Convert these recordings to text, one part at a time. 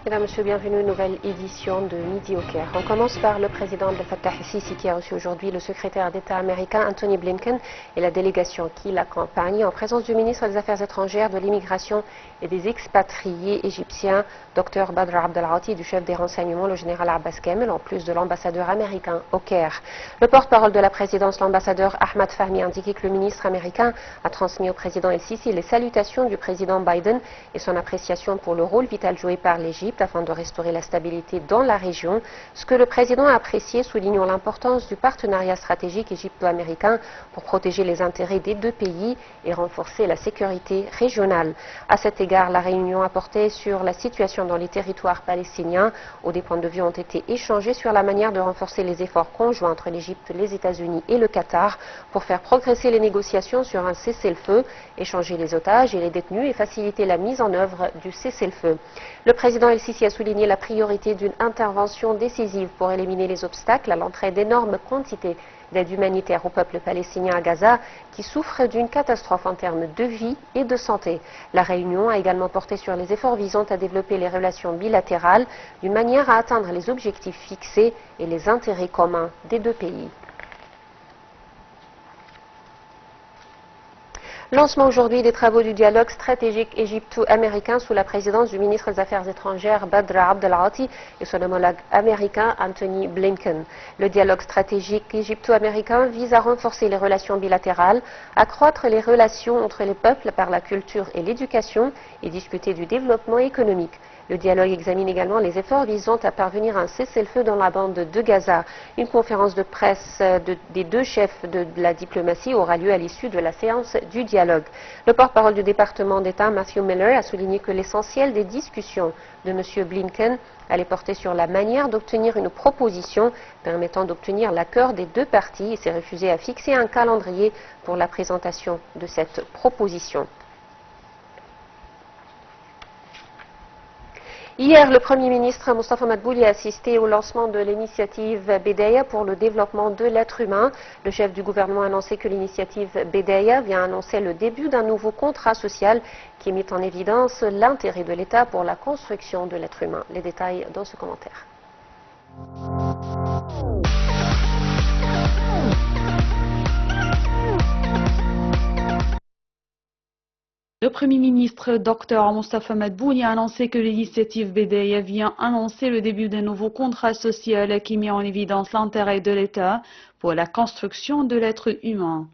Mesdames, Messieurs, bienvenue à une nouvelle édition de Midi au Caire. On commence par le président Abdel Fattah el-Sisi qui a reçu aujourd'hui le secrétaire d'État américain Antony Blinken et la délégation qui l'accompagne en présence du ministre des Affaires étrangères, de l'immigration et des expatriés égyptiens, Dr Badr Abdelghati, et du chef des renseignements, le général Abbas Kamel, en plus de l'ambassadeur américain au Caire. Le porte-parole de la présidence, l'ambassadeur Ahmad Fahmy, a indiqué que le ministre américain a transmis au président el-Sisi les salutations du président Biden et son appréciation pour le rôle vital joué par l'Égypte afin de restaurer la stabilité dans la région, ce que le président a apprécié, soulignant l'importance du partenariat stratégique égypto-américain pour protéger les intérêts des deux pays et renforcer la sécurité régionale. À cet égard, la réunion a porté sur la situation dans les territoires palestiniens, où des points de vue ont été échangés sur la manière de renforcer les efforts conjoints entre l'Égypte, les États-Unis et le Qatar pour faire progresser les négociations sur un cessez-le-feu, échanger les otages et les détenus et faciliter la mise en œuvre du cessez-le-feu. Le président el-Sisi a souligné la priorité d'une intervention décisive pour éliminer les obstacles à l'entrée d'énormes quantités d'aide humanitaire au peuple palestinien à Gaza qui souffre d'une catastrophe en termes de vie et de santé. La réunion a également porté sur les efforts visant à développer les relations bilatérales d'une manière à atteindre les objectifs fixés et les intérêts communs des deux pays. Lancement aujourd'hui des travaux du dialogue stratégique égypto-américain sous la présidence du ministre des Affaires étrangères Badr Abdelghati et son homologue américain Antony Blinken. Le dialogue stratégique égypto-américain vise à renforcer les relations bilatérales, accroître les relations entre les peuples par la culture et l'éducation et discuter du développement économique. Le dialogue examine également les efforts visant à parvenir à un cessez-le-feu dans la bande de Gaza. Une conférence de presse des deux chefs de la diplomatie aura lieu à l'issue de la séance du dialogue. Le porte-parole du département d'État, Matthew Miller, a souligné que l'essentiel des discussions de M. Blinken allait porter sur la manière d'obtenir une proposition permettant d'obtenir l'accord des deux parties et s'est refusé à fixer un calendrier pour la présentation de cette proposition. Hier, le Premier ministre Mostafa Madbouli a assisté au lancement de l'initiative Bedaya pour le développement de l'être humain. Le chef du gouvernement a annoncé que l'initiative Bedaya vient annoncer le début d'un nouveau contrat social qui met en évidence l'intérêt de l'État pour la construction de l'être humain. Les détails dans ce commentaire. Le Premier ministre Dr Mostafa Madbouli a annoncé que l'initiative Bedaya vient annoncer le début d'un nouveau contrat social qui met en évidence l'intérêt de l'État pour la construction de l'être humain.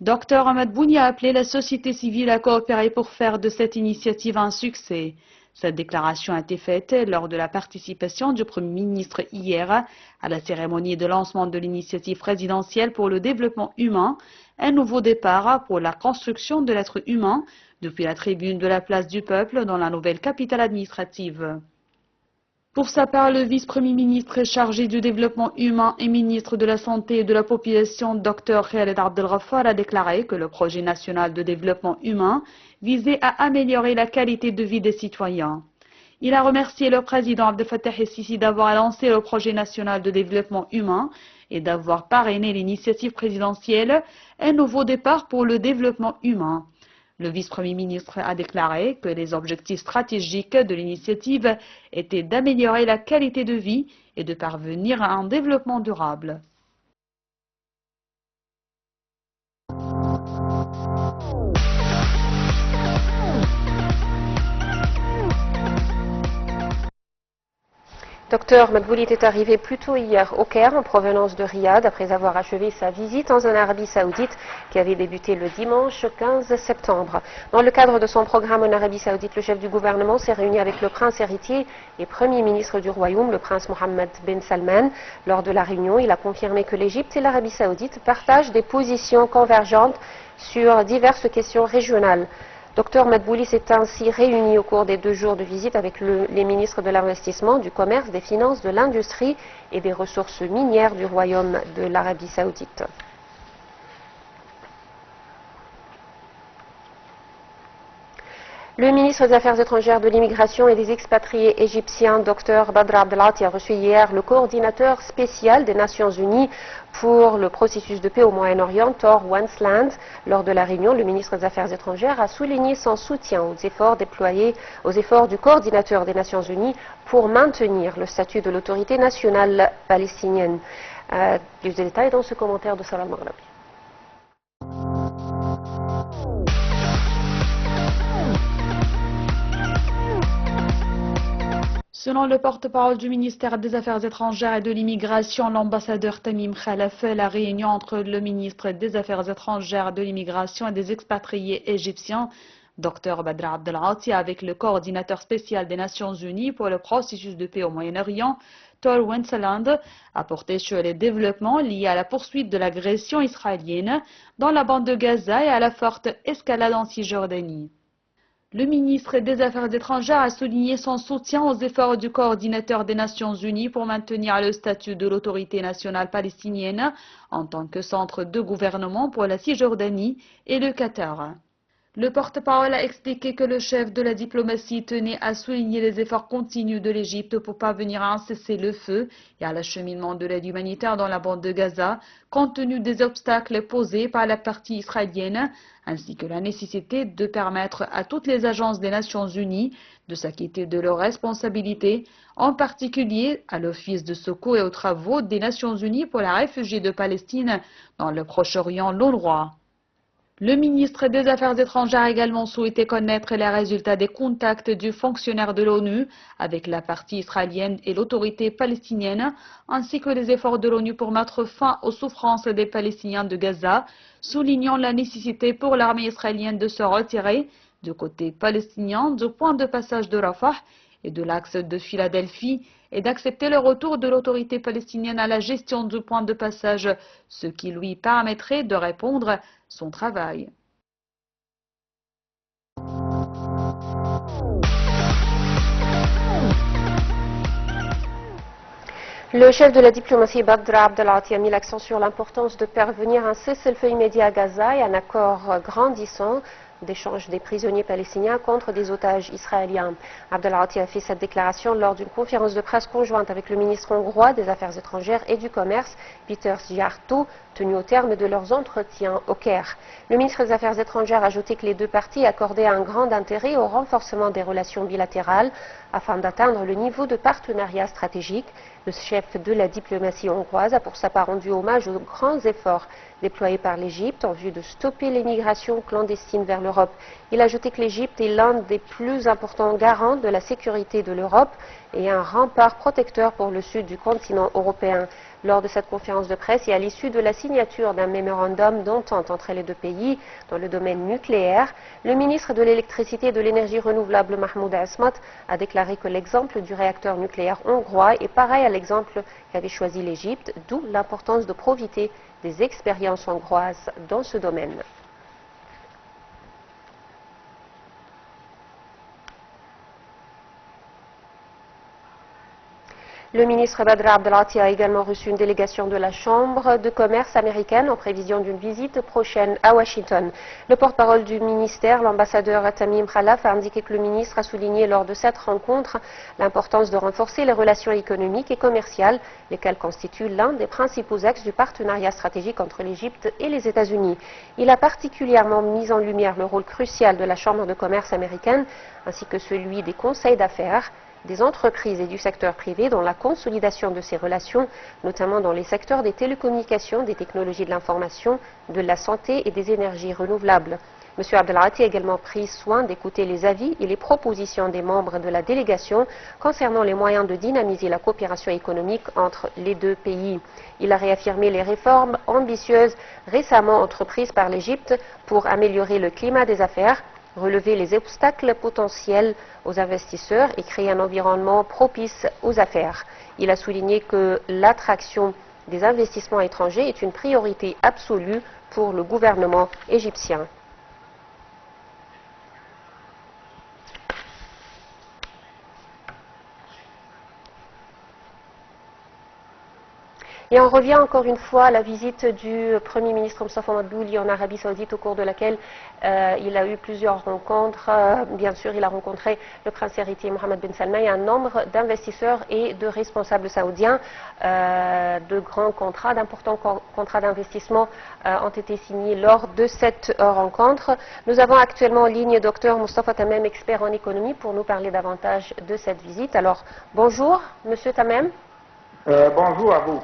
Dr Madbouli a appelé la société civile à coopérer pour faire de cette initiative un succès. Cette déclaration a été faite lors de la participation du Premier ministre hier à la cérémonie de lancement de l'initiative présidentielle pour le développement humain, un nouveau départ pour la construction de l'être humain depuis la tribune de la place du peuple dans la nouvelle capitale administrative. Pour sa part, le vice-premier ministre chargé du développement humain et ministre de la Santé et de la Population, Dr Khaled Abdelghafar, a déclaré que le projet national de développement humain visait à améliorer la qualité de vie des citoyens. Il a remercié le président Abdel Fattah el-Sisi d'avoir lancé le projet national de développement humain et d'avoir parrainé l'initiative présidentielle Un nouveau départ pour le développement humain. Le vice-premier ministre a déclaré que les objectifs stratégiques de l'initiative étaient d'améliorer la qualité de vie et de parvenir à un développement durable. Dr Madbouli était arrivé plus tôt hier au Caire en provenance de Riyad après avoir achevé sa visite en Arabie Saoudite qui avait débuté le dimanche 15 septembre. Dans le cadre de son programme en Arabie Saoudite, le chef du gouvernement s'est réuni avec le prince héritier et premier ministre du royaume, le prince Mohammed bin Salman. Lors de la réunion, il a confirmé que l'Égypte et l'Arabie Saoudite partagent des positions convergentes sur diverses questions régionales. Dr Madbouli s'est ainsi réuni au cours des 2 jours de visite avec les ministres de l'investissement, du commerce, des finances, de l'industrie et des ressources minières du royaume de l'Arabie Saoudite. Le ministre des Affaires étrangères, de l'immigration et des expatriés égyptiens, Dr Badr Abdelati, a reçu hier le coordinateur spécial des Nations Unies pour le processus de paix au Moyen-Orient, Tor Wennesland. Lors de la réunion, le ministre des Affaires étrangères a souligné son soutien aux efforts déployés, aux efforts du coordinateur des Nations Unies pour maintenir le statut de l'autorité nationale palestinienne. Plus de détails dans ce commentaire de Salah Maghrabi. Selon le porte-parole du ministère des Affaires étrangères et de l'immigration, l'ambassadeur Tamim Khalaf, la réunion entre le ministre des Affaires étrangères, de l'immigration et des expatriés égyptiens, Dr Badr Abdelati, avec le coordinateur spécial des Nations Unies pour le processus de paix au Moyen-Orient, Tor Wennesland, a porté sur les développements liés à la poursuite de l'agression israélienne dans la bande de Gaza et à la forte escalade en Cisjordanie. Le ministre des Affaires étrangères a souligné son soutien aux efforts du coordinateur des Nations Unies pour maintenir le statut de l'autorité nationale palestinienne en tant que centre de gouvernement pour la Cisjordanie et le Qatar. Le porte-parole a expliqué que le chef de la diplomatie tenait à souligner les efforts continus de l'Égypte pour parvenir à un cessez-le-feu et à l'acheminement de l'aide humanitaire dans la bande de Gaza, compte tenu des obstacles posés par la partie israélienne, ainsi que la nécessité de permettre à toutes les agences des Nations Unies de s'acquitter de leurs responsabilités, en particulier à l'Office de secours et aux travaux des Nations Unies pour les réfugiés de Palestine dans le Proche-Orient, l'UNRWA. Le ministre des Affaires étrangères a également souhaité connaître les résultats des contacts du fonctionnaire de l'ONU avec la partie israélienne et l'autorité palestinienne, ainsi que les efforts de l'ONU pour mettre fin aux souffrances des Palestiniens de Gaza, soulignant la nécessité pour l'armée israélienne de se retirer du côté palestinien du point de passage de Rafah et de l'axe de Philadelphie et d'accepter le retour de l'autorité palestinienne à la gestion du point de passage, ce qui lui permettrait de répondre à son travail. Le chef de la diplomatie, Badr Abdelati, a mis l'accent sur l'importance de parvenir à un cessez-le-feu immédiat à Gaza et un accord grandissant d'échange des prisonniers palestiniens contre des otages israéliens. Abdelati a fait cette déclaration lors d'une conférence de presse conjointe avec le ministre hongrois des Affaires étrangères et du Commerce, Péter Szijjártó, tenue au terme de leurs entretiens au Caire. Le ministre des Affaires étrangères a ajouté que les deux parties accordaient un grand intérêt au renforcement des relations bilatérales afin d'atteindre le niveau de partenariat stratégique. Le chef de la diplomatie hongroise a pour sa part rendu hommage aux grands efforts déployés par l'Égypte en vue de stopper l'immigration clandestine vers l'Europe. Il a ajouté que l'Égypte est l'un des plus importants garants de la sécurité de l'Europe et un rempart protecteur pour le sud du continent européen. Lors de cette conférence de presse et à l'issue de la signature d'un mémorandum d'entente entre les deux pays dans le domaine nucléaire, le ministre de l'électricité et de l'énergie renouvelable Mahmoud Asmat a déclaré que l'exemple du réacteur nucléaire hongrois est pareil à l'exemple qu'avait choisi l'Égypte, d'où l'importance de profiter des expériences hongroises dans ce domaine. Le ministre Badr Abdelati a également reçu une délégation de la Chambre de commerce américaine en prévision d'une visite prochaine à Washington. Le porte-parole du ministère, l'ambassadeur Tamim Khalaf, a indiqué que le ministre a souligné lors de cette rencontre l'importance de renforcer les relations économiques et commerciales, lesquelles constituent l'un des principaux axes du partenariat stratégique entre l'Égypte et les États-Unis. Il a particulièrement mis en lumière le rôle crucial de la Chambre de commerce américaine ainsi que celui des conseils d'affaires, des entreprises et du secteur privé dans la consolidation de ces relations, notamment dans les secteurs des télécommunications, des technologies de l'information, de la santé et des énergies renouvelables. M. Abdelati a également pris soin d'écouter les avis et les propositions des membres de la délégation concernant les moyens de dynamiser la coopération économique entre les deux pays. Il a réaffirmé les réformes ambitieuses récemment entreprises par l'Égypte pour améliorer le climat des affaires, relever les obstacles potentiels aux investisseurs et créer un environnement propice aux affaires. Il a souligné que l'attraction des investissements étrangers est une priorité absolue pour le gouvernement égyptien. Et on revient encore une fois à la visite du Premier ministre Mostafa Madbouli en Arabie Saoudite, au cours de laquelle il a eu plusieurs rencontres. Bien sûr, il a rencontré le prince héritier Mohammed bin Salman et un nombre d'investisseurs et de responsables saoudiens. De grands contrats, d'importants contrats d'investissement ont été signés lors de cette rencontre. Nous avons actuellement en ligne Dr Mostafa Tamem, expert en économie, pour nous parler davantage de cette visite. Alors, bonjour, Monsieur Tamem. Bonjour à vous.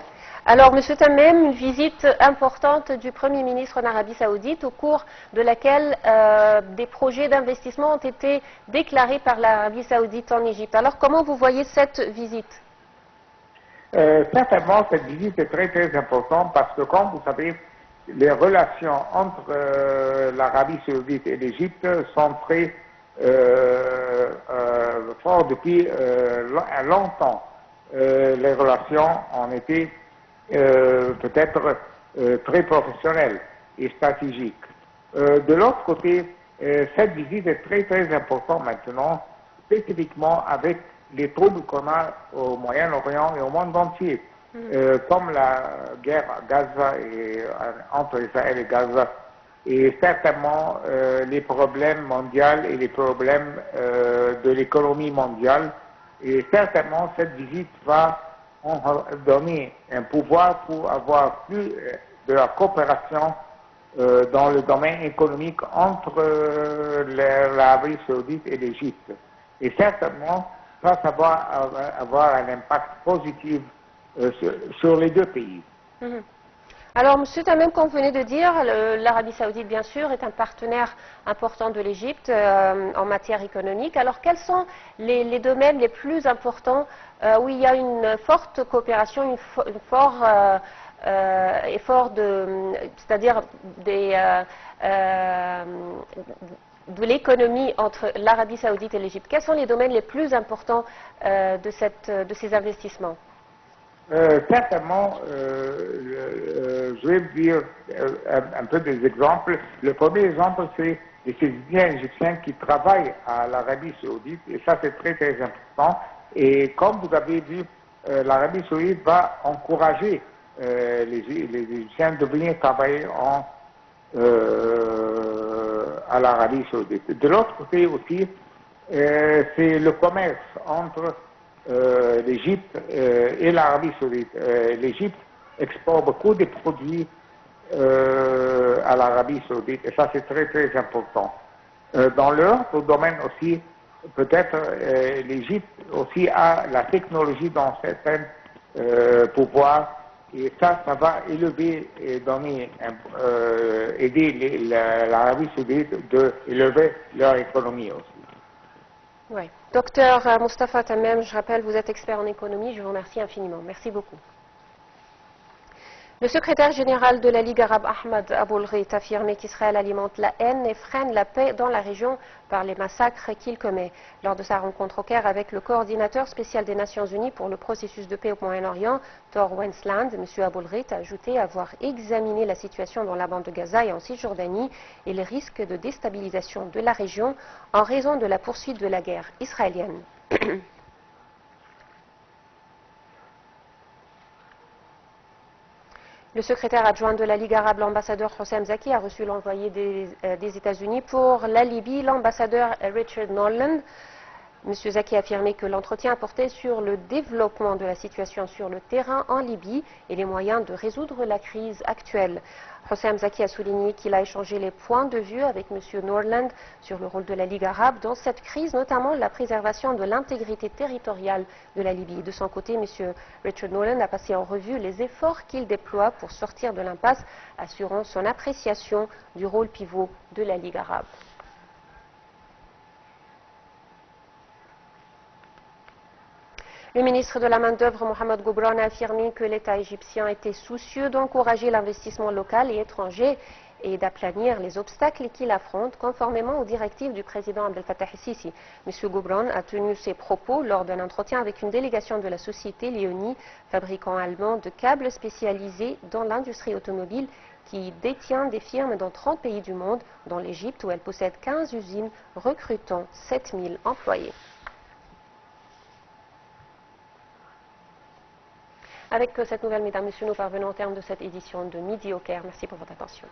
Alors, Monsieur Tamem, une visite importante du Premier ministre en Arabie Saoudite, au cours de laquelle des projets d'investissement ont été déclarés par l'Arabie Saoudite en Égypte. Alors, comment vous voyez cette visite? Certainement, cette visite est très très importante parce que, comme vous savez, les relations entre l'Arabie Saoudite et l'Égypte sont très fortes depuis longtemps. Les relations ont été peut-être très professionnelles et stratégiques. De l'autre côté, cette visite est très très importante maintenant, spécifiquement avec les troubles qu'on a au Moyen-Orient et au monde entier, comme la guerre à Gaza et entre Israël et Gaza, et certainement les problèmes mondiaux et les problèmes de l'économie mondiale. Et certainement, cette visite va donner un pouvoir pour avoir plus de la coopération dans le domaine économique entre l'Arabie Saoudite et l'Égypte. Et certainement, ça va avoir un impact positif sur les deux pays. Alors, Monsieur Tamem, comme vous venez de dire, l'Arabie Saoudite, bien sûr, est un partenaire important de l'Égypte en matière économique. Alors, quels sont les domaines les plus importants où il y a une forte coopération, un fort effort c'est-à-dire de l'économie entre l'Arabie Saoudite et l'Égypte? Quels sont les domaines les plus importants de ces investissements? Certainement, je vais vous dire un peu des exemples. Le premier exemple, c'est les citoyens égyptiens qui travaillent à l'Arabie Saoudite, et ça c'est très très important. Et comme vous avez vu, l'Arabie Saoudite va encourager les Égyptiens de venir travailler à l'Arabie Saoudite. De l'autre côté aussi, c'est le commerce entre l'Égypte et l'Arabie Saoudite. L'Égypte exporte beaucoup de produits à l'Arabie Saoudite, et ça c'est très très important. Dans l'autre domaine aussi, peut-être l'Égypte aussi a la technologie dans certains pouvoirs, et ça va élever et donner, aider l'Arabie Saoudite d'élever leur économie aussi. Oui. Docteur Mostafa Tamem, je rappelle, vous êtes expert en économie. Je vous remercie infiniment. Merci beaucoup. Le secrétaire général de la Ligue arabe, Ahmed Aboul-Ghait, a affirmé qu'Israël alimente la haine et freine la paix dans la région par les massacres qu'il commet. Lors de sa rencontre au Caire avec le coordinateur spécial des Nations Unies pour le processus de paix au Moyen-Orient, Thor Wensland, M. Aboul-Ghait a ajouté avoir examiné la situation dans la bande de Gaza et en Cisjordanie et les risques de déstabilisation de la région en raison de la poursuite de la guerre israélienne. Le secrétaire adjoint de la Ligue arabe, l'ambassadeur Hossein Zaki, a reçu l'envoyé des États-Unis pour la Libye, l'ambassadeur Richard Norland. M. Zaki a affirmé que l'entretien a porté sur le développement de la situation sur le terrain en Libye et les moyens de résoudre la crise actuelle. Hossein Zaki a souligné qu'il a échangé les points de vue avec M. Norland sur le rôle de la Ligue arabe dans cette crise, notamment la préservation de l'intégrité territoriale de la Libye. De son côté, M. Richard Norland a passé en revue les efforts qu'il déploie pour sortir de l'impasse, assurant son appréciation du rôle pivot de la Ligue arabe. Le ministre de la Main-d'œuvre, Mohamed Gobran, a affirmé que l'État égyptien était soucieux d'encourager l'investissement local et étranger et d'aplanir les obstacles qu'il affronte conformément aux directives du président Abdel Fattah el-Sisi. M. Gobran a tenu ses propos lors d'un entretien avec une délégation de la société Leoni, fabricant allemand de câbles spécialisés dans l'industrie automobile, qui détient des firmes dans 30 pays du monde, dont l'Égypte où elle possède 15 usines recrutant 7000 employés. Avec cette nouvelle, mesdames, messieurs, nous parvenons au terme de cette édition de Midi au Caire. Merci pour votre attention.